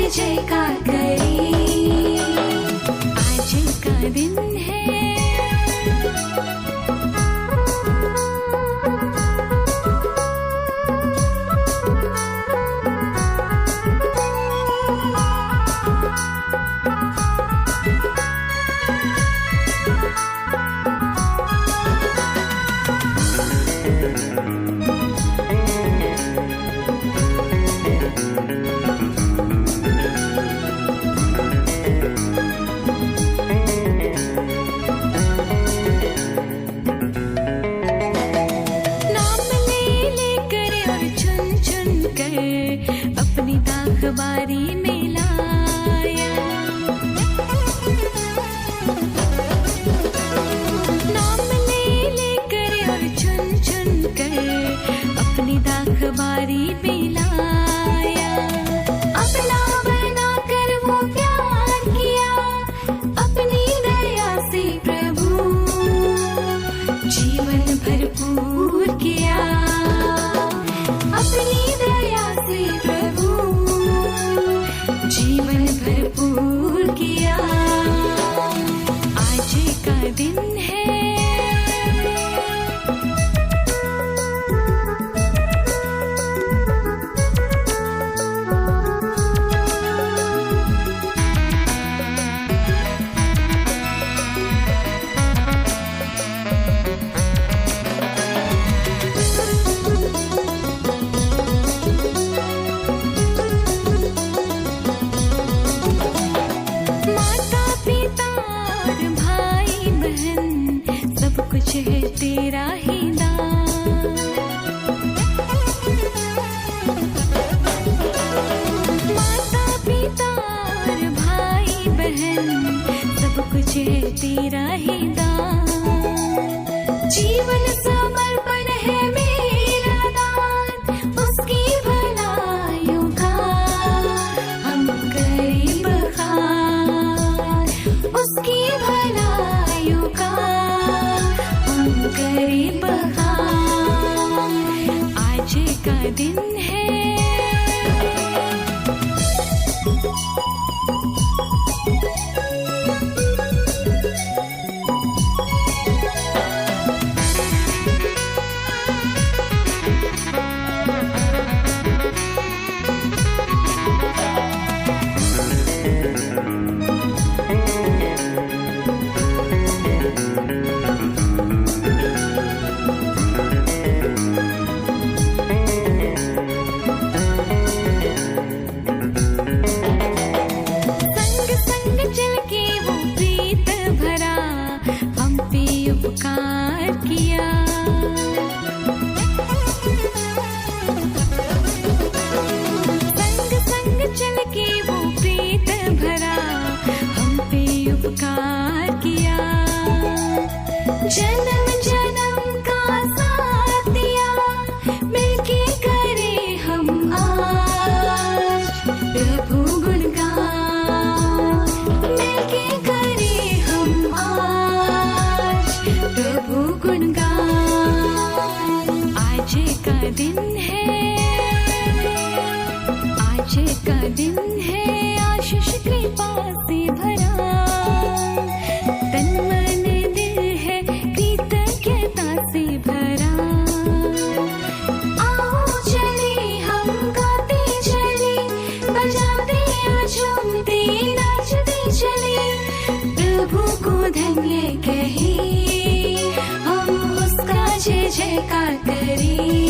जय जयकार करें। आज का दिन है अपनी दाखबारी में लाया। नाम ले लेकर और चुन चुन कर अपनी दाखबारी में लाया। अपना बना कर वो प्यार किया अपनी दया से प्रभु, जीवन भरपूर किया अपनी दया से प्रभु, जीवन भरपूर किया। आज का दिन है कुछ है तेरा ही दान। माता पिता और भाई बहन सब कुछ है तेरा ही दान। जीवन समर्पण है मेरा दान, उसकी भलाइयों का हम करें बखान, उसकी भलाइयों का करीब आज का दिन है। उपकार किया संग संग चल के वो प्रीत भरा हम पे उपकार किया। जन्म जन्म का साथ दिया मिलके करे हम आज प्रभु गुणगान, मिलके करे हम आज प्रभु गुणगान। आज का दिन है, आज का दिन है आशीष कृपा से भरा। तन मन दिल है कृतज्ञता से भरा। आओ चले हम गाते चले, बजाते झूमते नाचते चले, प्रभु को धन्य कहे, जय जयकार करें।